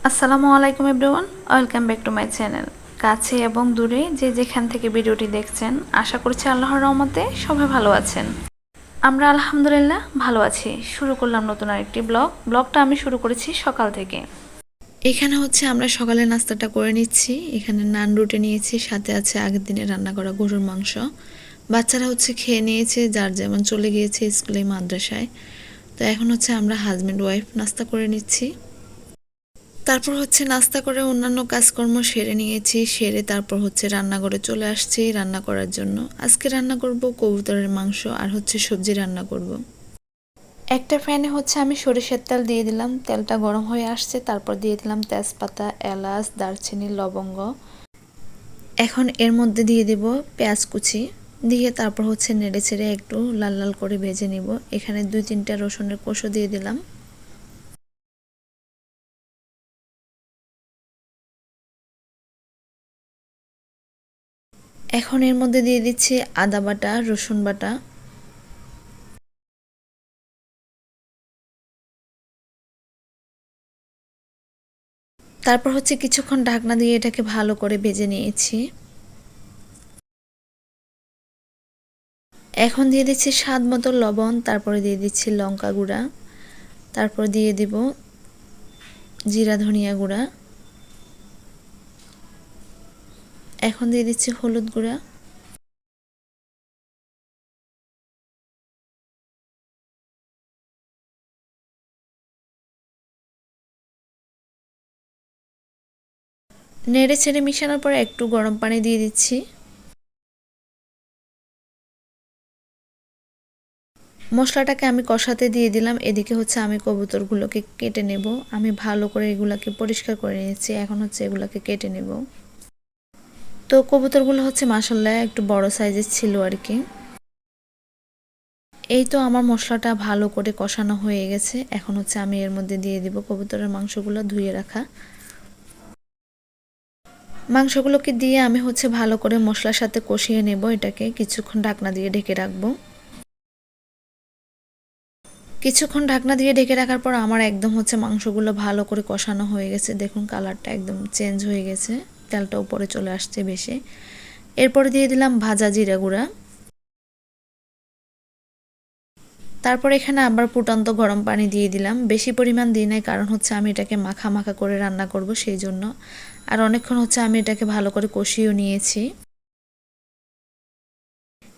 আসসালামু আলাইকুম everyone, welcome back to my channel. কাছে এবং দূরে যে যেখান থেকে ভিডিওটি দেখছেন, আশা করছি আল্লাহর রহমতে সবাই ভালো আছেন। আমরা আলহামদুলিল্লাহ ভালো আছি। শুরু করলাম নতুন আরেকটি ব্লগটা আমি শুরু করেছি সকাল থেকে। এখানে হচ্ছে আমরা সকালে নাস্তাটা করে নিচ্ছি। এখানে নান রুটি নিয়েছি, সাথে আছে আগের দিনে রান্না করা গরুর মাংস। বাচ্চারা হচ্ছে খেয়ে নিয়েছে, যার যেমন চলে গিয়েছে স্কুলে মাদ্রাসায়। তো এখন হচ্ছে আমরা হাজব্যান্ড ওয়াইফ নাস্তা করে নিচ্ছি। তারপর হচ্ছে নাস্তা করে অন্যান্য কাজকর্ম সেরে নিয়েছি, সেরে তারপর হচ্ছে রান্নাঘরে চলে আসছি রান্না করার জন্য। আজকে রান্না করব কবুতরের মাংস আর হচ্ছে সবজি রান্না করব। একটা ফ্যানে হচ্ছে আমি সরিষার তেল দিয়ে দিলাম, তেলটা গরম হয়ে আসছে, তারপর দিয়ে দিলাম তেজপাতা, এলাচ, দারচিনি, লবঙ্গ। এখন এর মধ্যে দিয়ে দেব পেঁয়াজ কুচি, দিয়ে তারপর হচ্ছে নেড়ে ছেড়ে একটু লাল লাল করে ভেজে নিব। এখানে 2-3টা রসুনের কোষও দিয়ে দিলাম। এখন এর মধ্যে দিয়ে দিচ্ছি আদা বাটা, রসুন বাটা। তারপর হচ্ছে কিছুক্ষণ ঢাকনা দিয়ে এটাকে ভালো করে ভেজে নিয়েছি। এখন দিয়ে দিচ্ছি স্বাদ মতো লবণ, তারপরে দিয়ে দিচ্ছি লঙ্কা গুঁড়া, তারপর দিয়ে দিব জিরা ধনিয়া গুঁড়া, এখন দিয়ে দিচ্ছি হলুদ গুঁড়া। নেড়ে ছেড়ে মিশানোর পর একটু গরম পানি দিয়ে দিচ্ছি। মশলাটাকে আমি কষাতে দিয়ে দিলাম। এদিকে হচ্ছে আমি কবুতরগুলোকে কেটে নেব। আমি ভালো করে এগুলাকে পরিষ্কার করে নিয়েছি, এখন হচ্ছে এগুলাকে কেটে নেব। তো কবুতরগুলো হচ্ছে মাশাআল্লাহ একটু বড় সাইজের ছিল আর কি। এই তো আমার মশলাটা ভালো করে কষানো হয়ে গেছে। এখন হচ্ছে আমি এর মধ্যে দিয়ে দিব কবুতরের মাংসগুলো ধুয়ে রাখা। মাংসগুলোকে দিয়ে আমি হচ্ছে ভালো করে মশলার সাথে কষিয়ে নেব। এটাকে কিছুক্ষণ ঢাকনা দিয়ে ঢেকে রাখবো। কিছুক্ষণ ঢাকনা দিয়ে ঢেকে রাখার পর আমার একদম হচ্ছে মাংসগুলো ভালো করে কষানো হয়ে গেছে। দেখুন কালারটা একদম চেঞ্জ হয়ে গেছে, তেলটা উপরে চলে আসছে বেশি। এরপরে দিয়ে দিলাম ভাজা জিরা গুঁড়া। তারপর এখানে আবার ফুটন্ত গরম পানি দিয়ে দিলাম। বেশি পরিমাণ দিই নাই, কারণ হচ্ছে আমি এটাকে মাখা মাখা করে রান্না করব সেই জন্য। আর অনেকক্ষণ হচ্ছে আমি এটাকে ভালো করে কষিয়েও নিয়েছি।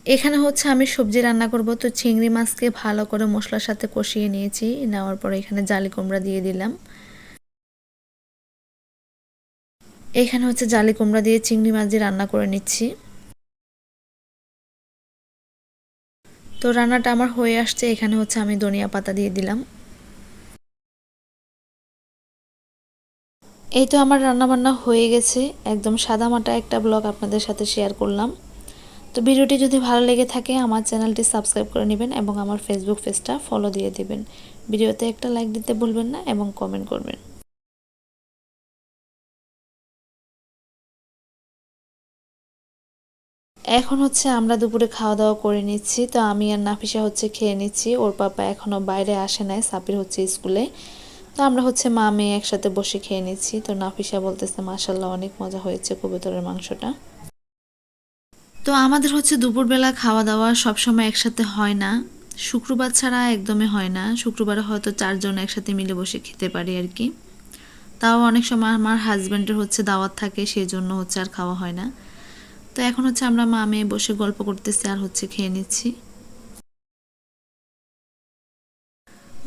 এখানে হচ্ছে আমি সবজি রান্না করব। তো চিংড়ি মাছকে ভালো করে মশলার সাথে কষিয়ে নিয়েছি, নেওয়ার পর এখানে জালি কুমড়া দিয়ে দিলাম। এখানে হচ্ছে জালি কুমড়া দিয়ে চিংড়ি মাছ দিয়ে রান্না করে নিচ্ছি। তো রান্নাটা আমার হয়ে আসছে। এখানে হচ্ছে আমি ধনিয়া পাতা দিয়ে দিলাম। এই তো আমার রান্না বান্না হয়ে গেছে। একদম সাদামাটা একটা ব্লগ আপনাদের সাথে শেয়ার করলাম। তো ভিডিওটি যদি ভালো লেগে থাকে আমার চ্যানেলটি সাবস্ক্রাইব করে নেবেন এবং আমার ফেসবুক পেজটা ফলো দিয়ে দিবেন। ভিডিওতে একটা লাইক দিতে ভুলবেন না এবং কমেন্ট করবেন। এখন হচ্ছে আমরা দুপুরে খাওয়া দাওয়া করে নিচ্ছি। তো আমি আর নাফিসা হচ্ছে খেয়ে নিচ্ছি। ওর পাপা এখনো বাইরে আসে নাই, সাপির হচ্ছে স্কুলে। তো আমরা হচ্ছে মা মেয়ে একসাথে বসে খেয়ে নিচ্ছি। তো নাফিসা বলতেছে মাশাআল্লাহ অনেক মজা হয়েছে কবুতরের মাংসটা। তো আমাদের হচ্ছে দুপুরবেলা খাওয়া দাওয়া সবসময় একসাথে হয় না। শুক্রবার ছাড়া একদমই হয় না। শুক্রবারে হয়তো 4 জন একসাথে মিলে বসে খেতে পারি আর কি। তাও অনেক সময় আমার হাজব্যান্ডের হচ্ছে দাওয়াত থাকে, সেই জন্য হচ্ছে আর খাওয়া হয় না। তো এখন হচ্ছে আমরা মা মেয়ে বসে গল্প করতেছি আর হচ্ছে খেয়ে নিচ্ছি।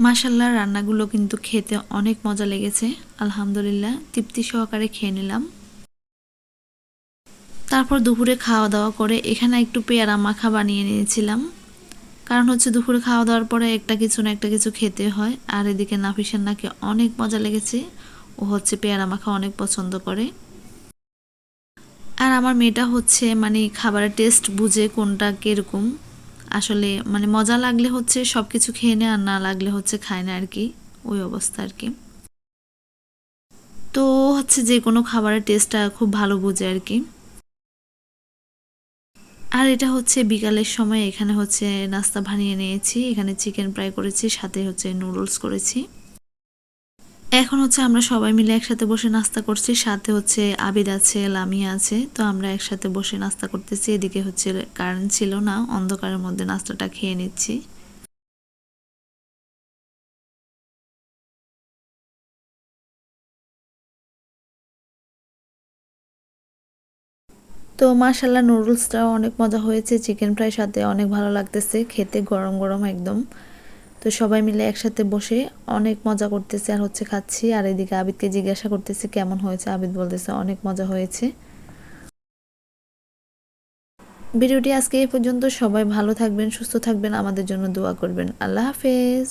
মাশাআল্লাহ রান্নাগুলো কিন্তু খেতে অনেক মজা লেগেছে। আলহামদুলিল্লাহ তৃপ্তি সহকারে খেয়ে নিলাম। তারপর দুপুরে খাওয়া দাওয়া করে এখানে একটু পেয়ারা মাখা বানিয়ে নিয়েছিলাম। কারণ হচ্ছে দুপুরে খাওয়া দাওয়ার পরে একটা কিছু না একটা কিছু খেতে হয়। আর এদিকে নাফিসার নাকি অনেক মজা লেগেছে, ও হচ্ছে পেয়ারা মাখা অনেক পছন্দ করে। আর আমার মেয়েটা হচ্ছে মানে খাবারের টেস্ট বুঝে কোনটা কিরকম। আসলে মানে মজা লাগলে হচ্ছে সব কিছু খেয়ে নেয়, আর না লাগলে হচ্ছে খায় না আর কি, ওই অবস্থা আর কি। তো হচ্ছে যে কোনো খাবারের টেস্টটা খুব ভালো বোঝে আর কি। আর এটা হচ্ছে বিকালের সময় এখানে হচ্ছে নাস্তা বানিয়ে নিয়েছি। এখানে চিকেন ফ্রাই করেছি, সাথে হচ্ছে নুডলস করেছি। এখন হচ্ছে আমরা সবাই মিলে একসাথে বসে নাস্তা করছি, সাথে হচ্ছে আবিদ আছে, লামিয়া আছে। তো আমরা একসাথে বসে নাস্তা করতেছি। এদিকে হচ্ছে কারেন্ট ছিল না, অন্ধকারের মধ্যে নাস্তাটা খেয়ে নিচ্ছি। তো মাশাল্লাহ নুডলসটাও অনেক মজা হয়েছে, চিকেন ফ্রাই সাথে অনেক ভালো লাগতেছে খেতে, গরম গরম একদম। তো সবাই মিলে একসাথে বসে অনেক মজা করতেছে আর হচ্ছে খাচ্ছি। আর এদিকে আবিদকে জিজ্ঞাসা করতেছি কেমন হয়েছে, আবিদ বলতেছে অনেক মজা হয়েছে। ভিডিওটি আজকে এই পর্যন্ত। সবাই ভালো থাকবেন, সুস্থ থাকবেন, আমাদের জন্য দোয়া করবেন। আল্লাহ হাফেজ।